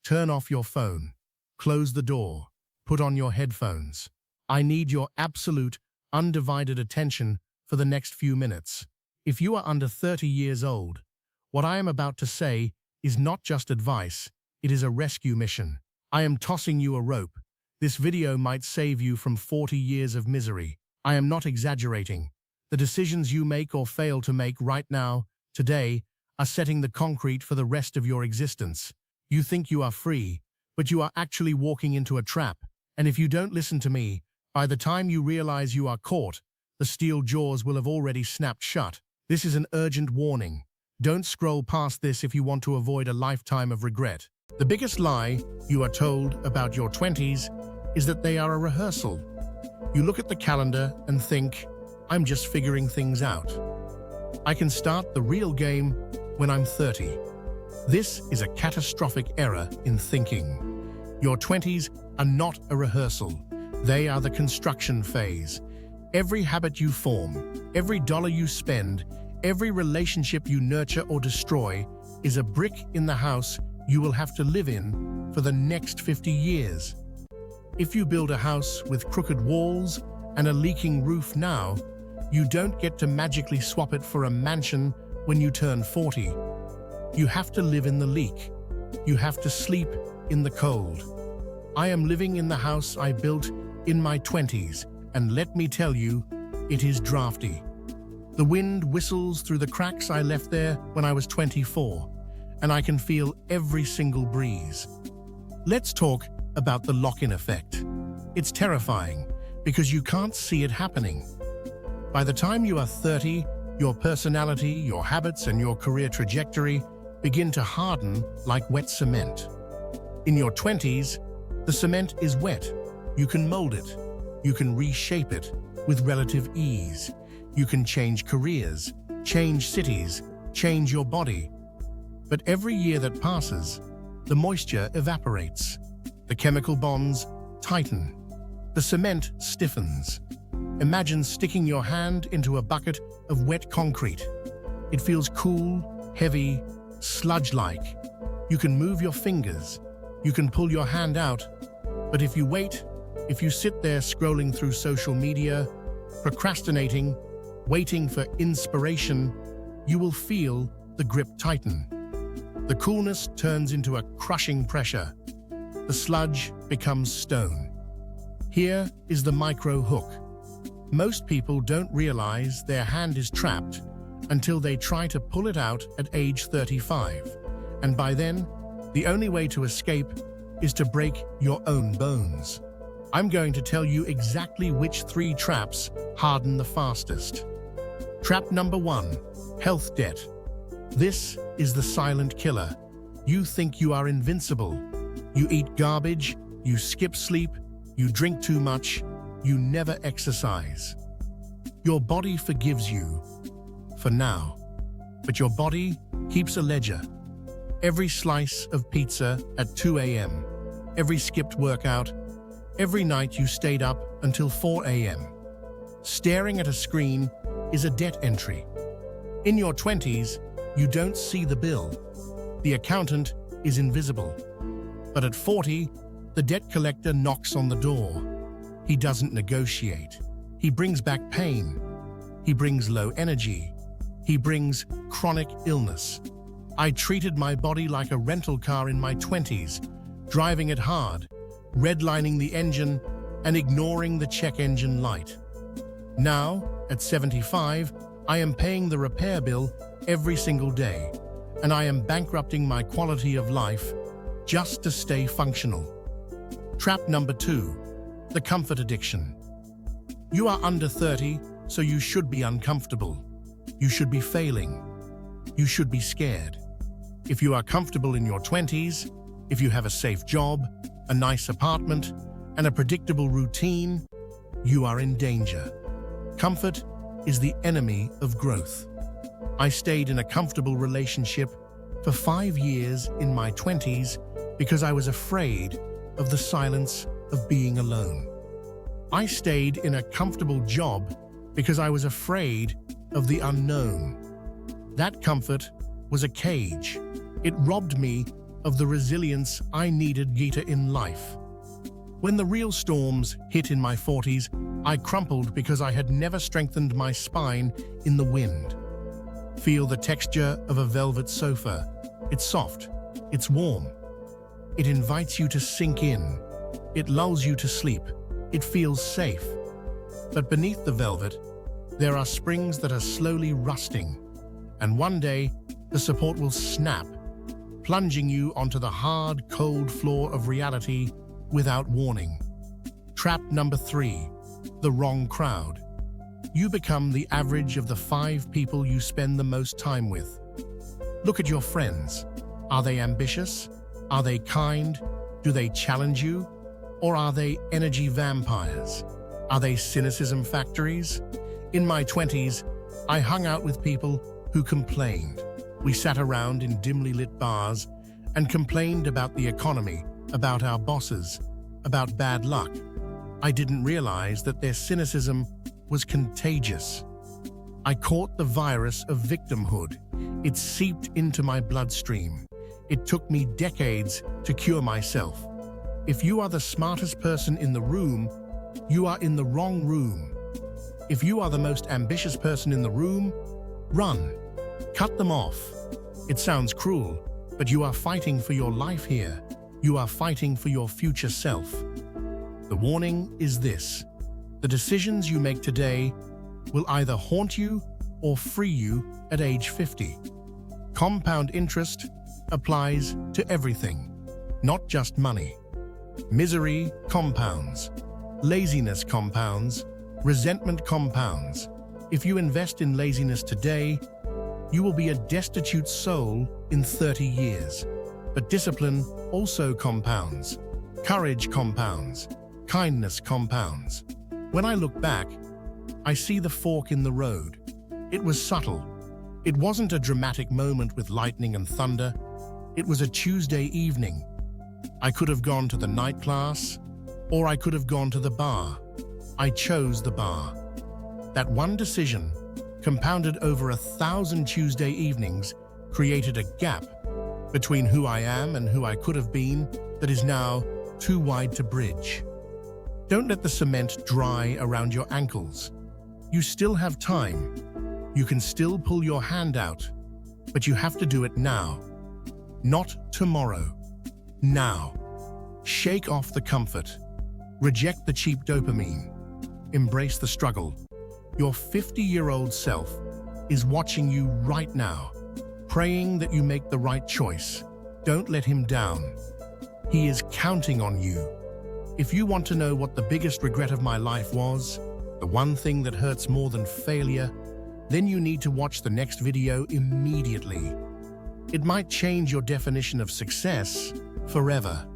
turn off your phone, close the door, put on your headphones. I need your absolute, undivided attention for the next few minutes. If you are under 30 years old, what I am about to say is not just advice, it is a rescue mission. I am tossing you a rope. This video might save you from 40 years of misery. I am not exaggerating. The decisions you make or fail to make right now, today, are setting the concrete for the rest of your existence. You think you are free, but you are actually walking into a trap. And if you don't listen to me, by the time you realize you are caught, the steel jaws will have already snapped shut. This is an urgent warning. Don't scroll past this if you want to avoid a lifetime of regret. The biggest lie you are told about your 20s is that they are a rehearsal. You look at the calendar and think, I'm just figuring things out. I can start the real game when I'm 30. This is a catastrophic error in thinking. Your 20s are not a rehearsal. They are the construction phase. Every habit you form, every dollar you spend, every relationship you nurture or destroy is a brick in the house you will have to live in for the next 50 years. If you build a house with crooked walls and a leaking roof now, you don't get to magically swap it for a mansion when you turn 40. You have to live in the leak. You have to sleep in the cold. I am living in the house I built in my 20s, and let me tell you, it is drafty. The wind whistles through the cracks I left there when I was 24, and I can feel every single breeze. Let's talk about the lock-in effect. It's terrifying because you can't see it happening. By the time you are 30, your personality, your habits, and your career trajectory begin to harden like wet cement. In your 20s, the cement is wet. You can mold it. You can reshape it with relative ease. You can change careers, change cities, change your body. But every year that passes, the moisture evaporates. The chemical bonds tighten. The cement stiffens. Imagine sticking your hand into a bucket of wet concrete. It feels cool, heavy, sludge-like. You can move your fingers. You can pull your hand out. But if you wait, if you sit there scrolling through social media, procrastinating, waiting for inspiration, you will feel the grip tighten. The coolness turns into a crushing pressure. The sludge becomes stone. Here is the micro hook. Most people don't realize their hand is trapped until they try to pull it out at age 35. And by then, the only way to escape is to break your own bones. I'm going to tell you exactly which 3 traps harden the fastest. Trap number 1, health debt. This is the silent killer. You think you are invincible. You eat garbage, you skip sleep, you drink too much, you never exercise. Your body forgives you, for now, but your body keeps a ledger. Every slice of pizza at 2 a.m., every skipped workout, every night you stayed up until 4 a.m. Staring at a screen is a debt entry. In your 20s, you don't see the bill. The accountant is invisible. But at 40, the debt collector knocks on the door. He doesn't negotiate. He brings back pain. He brings low energy. He brings chronic illness. I treated my body like a rental car in my 20s, driving it hard, redlining the engine, and ignoring the check engine light. Now, at 75, I am paying the repair bill every single day, and I am bankrupting my quality of life just to stay functional. Trap number 2, the comfort addiction. You are under 30, so you should be uncomfortable. You should be failing. You should be scared. If you are comfortable in your 20s, if you have a safe job, a nice apartment, and a predictable routine, you are in danger. Comfort is the enemy of growth. I stayed in a comfortable relationship for 5 years in my 20s because I was afraid of the silence of being alone. I stayed in a comfortable job because I was afraid of the unknown. That comfort was a cage. It robbed me of the resilience I needed Gita in life. When the real storms hit in my 40s, I crumpled because I had never strengthened my spine in the wind. Feel the texture of a velvet sofa. It's soft, it's warm. It invites you to sink in. It lulls you to sleep. It feels safe. But beneath the velvet, there are springs that are slowly rusting. And one day, the support will snap, plunging you onto the hard, cold floor of reality without warning. Trap number 3, the wrong crowd. You become the average of the 5 people you spend the most time with. Look at your friends. Are they ambitious? Are they kind? Do they challenge you? Or are they energy vampires? Are they cynicism factories? In my 20s, I hung out with people who complained. We sat around in dimly lit bars and complained about the economy, about our bosses, about bad luck. I didn't realize that their cynicism was contagious. I caught the virus of victimhood. It seeped into my bloodstream. It took me decades to cure myself. If you are the smartest person in the room, you are in the wrong room. If you are the most ambitious person in the room, run. Cut them off. It sounds cruel, but you are fighting for your life here. You are fighting for your future self. The warning is this: the decisions you make today will either haunt you or free you at age 50. Compound interest applies to everything, not just money. Misery compounds. Laziness compounds. Resentment compounds. If you invest in laziness today, you will be a destitute soul in 30 years. But discipline also compounds. Courage compounds. Kindness compounds. When I look back, I see the fork in the road. It was subtle. It wasn't a dramatic moment with lightning and thunder. It was a Tuesday evening. I could have gone to the night class, or I could have gone to the bar. I chose the bar. That one decision, compounded over 1,000 Tuesday evenings, created a gap between who I am and who I could have been that is now too wide to bridge. Don't let the cement dry around your ankles. You still have time. You can still pull your hand out, but you have to do it now. Not tomorrow. Now. Shake off the comfort. Reject the cheap dopamine. Embrace the struggle. Your 50-year-old self is watching you right now, praying that you make the right choice. Don't let him down. He is counting on you. If you want to know what the biggest regret of my life was, the one thing that hurts more than failure, then you need to watch the next video immediately. It might change your definition of success forever.